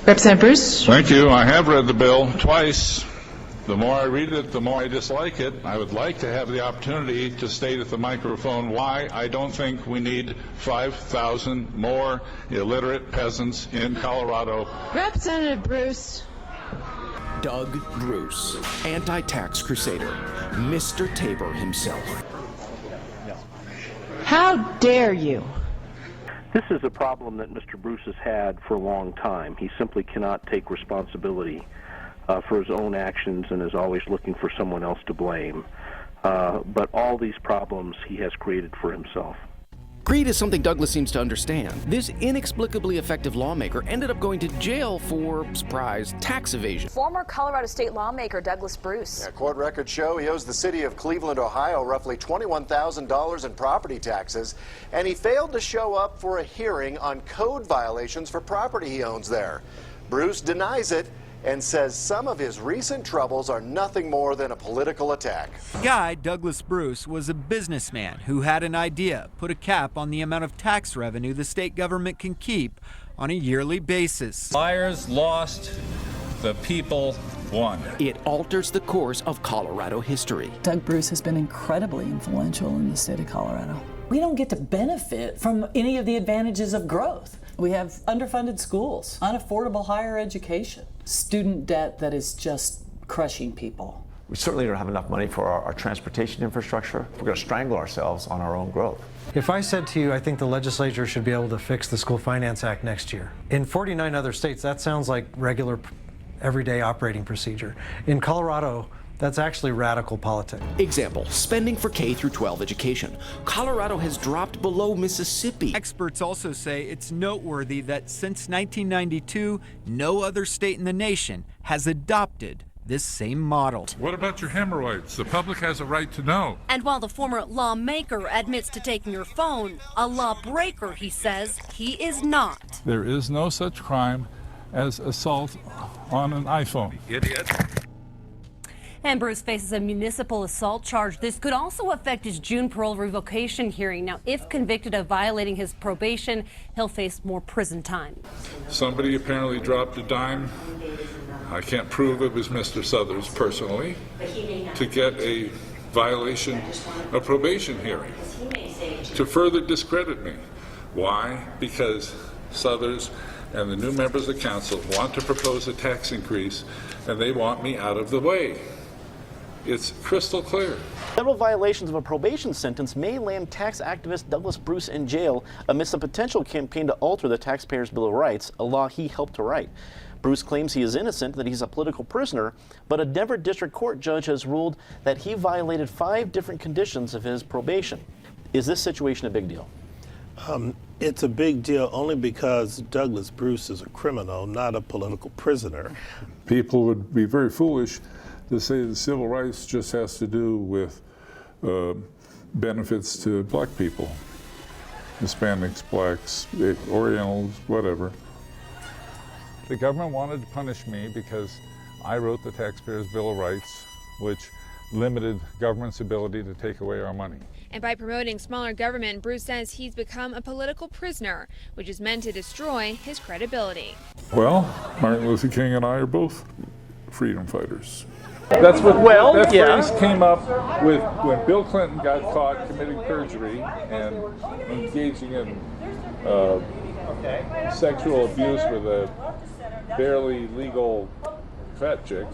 Representative Bruce? Thank you. I have read the bill twice. The more I read it, the more I dislike it. I would like to have the opportunity to state at the microphone why I don't think we need 5,000 more illiterate peasants in Colorado. Representative Bruce. Doug Bruce, anti-tax crusader, Mr. Tabor himself. How dare you? This is a problem that Mr. Bruce has had for a long time. He simply cannot take responsibility for his own actions and is always looking for someone else to blame. But all these problems he has created for himself. Greed is something Douglas seems to understand. This inexplicably effective lawmaker ended up going to jail for, surprise, tax evasion. Former Colorado state lawmaker Douglas Bruce. Yeah, court records show he owes the city of Cleveland, Ohio, roughly $21,000 in property taxes, and he failed to show up for a hearing on code violations for property he owns there. Bruce denies it and says some of his recent troubles are nothing more than a political attack. Guy Douglas Bruce was a businessman who had an idea: put a cap on the amount of tax revenue the state government can keep on a yearly basis. Liars lost, the people won. It alters the course of Colorado history. Doug Bruce has been incredibly influential in the state of Colorado. We don't get to benefit from any of the advantages of growth. We have underfunded schools, unaffordable higher education, student debt that is just crushing people. We certainly don't have enough money for our transportation infrastructure. We're going to strangle ourselves on our own growth. If I said to you, I think the legislature should be able to fix the School Finance Act next year. In 49 other states, that sounds like regular, everyday operating procedure. In Colorado, that's actually radical politics. Example, spending for K through 12 education. Colorado has dropped below Mississippi. Experts also say it's noteworthy that since 1992, no other state in the nation has adopted this same model. What about your hemorrhoids? The public has a right to know. And while the former lawmaker admits to taking your phone, a lawbreaker, he says he is not. There is no such crime as assault on an iPhone. Idiot. And Bruce faces a municipal assault charge. This could also affect his June parole revocation hearing. Now, if convicted of violating his probation, he'll face more prison time. Somebody apparently dropped a dime. I can't prove it was Mr. Southers personally, to get a violation of probation hearing, to further discredit me. Why? Because Southers and the new members of council want to propose a tax increase, and they want me out of the way. It's crystal clear. Several violations of a probation sentence may land tax activist Douglas Bruce in jail amidst a potential campaign to alter the Taxpayers' Bill of Rights, a law he helped to write. Bruce claims he is innocent, that he's a political prisoner, but a Denver district court judge has ruled that he violated 5 different conditions of his probation. Is this situation a big deal? It's a big deal only because Douglas Bruce is a criminal, not a political prisoner. People would be very foolish to say that civil rights just has to do with benefits to black people, Hispanics, blacks, Orientals, whatever. The government wanted to punish me because I wrote the Taxpayers' Bill of Rights, which limited government's ability to take away our money. And by promoting smaller government, Bruce says he's become a political prisoner, which is meant to destroy his credibility. Well, Martin Luther King and I are both freedom fighters. That's what, that phrase came up with when Bill Clinton got caught committing perjury and engaging in sexual abuse with a barely legal fat chick.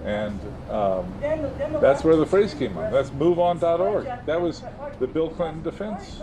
And that's where the phrase came up. That's moveon.org. That was the Bill Clinton defense.